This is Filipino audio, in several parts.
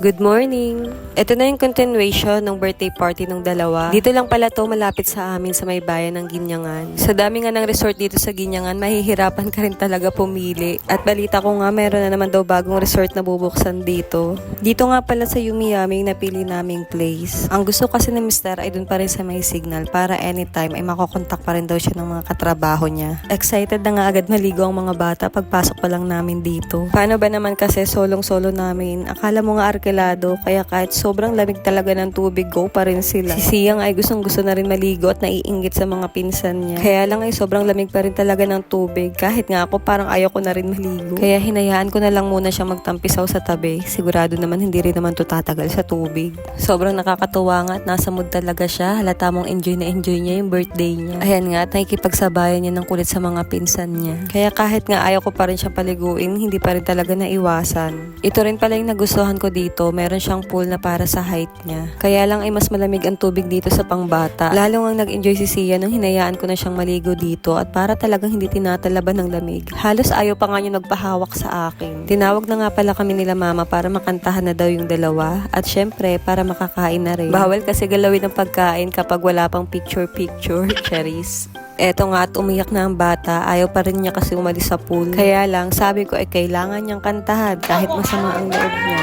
Good morning! Ito na yung continuation ng birthday party ng dalawa. Dito lang pala to malapit sa amin sa may bayan ng Ginyangan. Sa dami nga ng resort dito sa Ginyangan, mahihirapan ka rin talaga pumili. At balita ko nga meron na naman daw bagong resort na bubuksan dito. Dito nga pala sa Yumiyami napili naming place. Ang gusto kasi ni Mr. ay dun pa rin sa may signal para anytime ay makokontak pa rin daw siya ng mga katrabaho niya. Excited na nga agad maligo ang mga bata pagpasok pa lang namin dito. Paano ba naman kasi solong-solo namin? Akala mo nga kaya kahit sobrang lamig talaga ng tubig, go pa rin sila. Si Siyang ay gustong-gusto na rin maligo at naiinggit sa mga pinsan niya. Kaya lang ay sobrang lamig pa rin talaga ng tubig. Kahit nga ako parang ayaw ko na rin maligo. Kaya hinayaan ko na lang muna siya magtampisaw sa tabi. Sigurado naman hindi rin naman to tatagal sa tubig. Sobrang nakakatuwa nga at nasa mood talaga siya. Halata mong enjoy na enjoy niya yung birthday niya. Ayan nga at nakikipagsabayan niya ng kulit sa mga pinsan niya. Kaya kahit nga ayaw ko pa rin siya paliguin, hindi pa rin talaga naiwasan. Ito rin pala yung nagustuhan ko dito. Meron siyang pool na para sa height niya. Kaya lang ay mas malamig ang tubig dito sa pangbata. Lalo nga nag-enjoy si Sia nung hinayaan ko na siyang maligo dito at para talagang hindi tinatalaban ng lamig. Halos ayaw pa nga niya nagpahawak sa akin. Tinawag na nga pala kami nila mama para makantahan na daw yung dalawa at syempre para makakain na rin. Bawal kasi galawin ang pagkain kapag wala pang picture-picture, cherries. Eto nga at umiyak na ang bata, ayaw pa rin niya kasi umalis sa pool. Kaya lang sabi ko ay kailangan niyang kantahan kahit masama ang loob niya.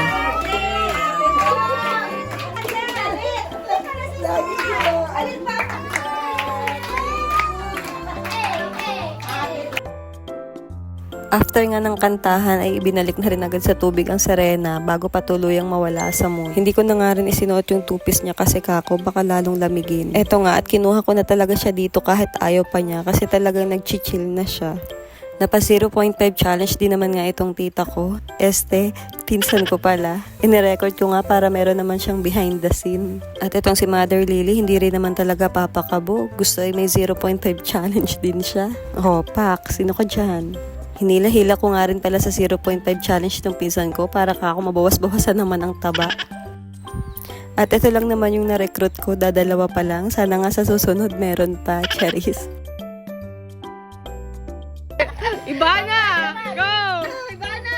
After nga ng kantahan ay ibinalik na rin agad sa tubig ang Serena bago pa tuluyang mawala sa mood. Hindi ko na nga rin isinuot yung two-piece niya kasi kako baka lalong lamigin. Eto nga at kinuha ko na talaga siya dito kahit ayaw pa niya kasi talagang nag-chill na siya. Napa 0.5 challenge din naman nga itong tita ko. Pinsan ko pala. Inirecord ko nga para meron naman siyang behind the scene. At itong si Mother Lily, hindi rin naman talaga papakabo. Gusto ay may 0.5 challenge din siya. Oh, pak, sino ka dyan? Hinila-hila ko nga rin pala sa 0.5 challenge ng pinsan ko para ako mabawas-bawasan naman ang taba. At ito lang naman yung na-recruit ko, dadalawa pa lang. Sana nga sa susunod meron pa, cherries. Ibana! Go! Ibana!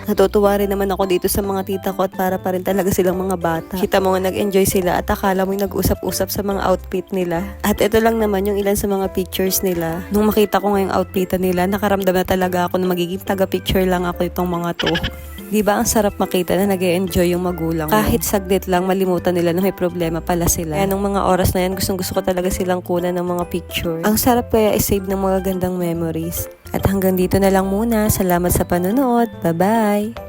Natutuwa rin naman ako dito sa mga tita ko at para pa rin talaga silang mga bata. Kita mo nga nag-enjoy sila at akala mo yung nag-usap-usap sa mga outfit nila. At ito lang naman yung ilan sa mga pictures nila. Nung makita ko nga yung outfitan nila, nakaramdam na talaga ako na magiging taga-picture lang ako itong mga to. Diba ang sarap makita na nag-e-enjoy yung magulang? Kahit saglit lang, malimutan nila na may problema pala sila. Kaya nung mga oras na yan, gustong-gusto ko talaga silang kunan ng mga picture. Ang sarap kaya i-save ng mga gandang memories. At hanggang dito na lang muna. Salamat sa panonood. Bye-bye!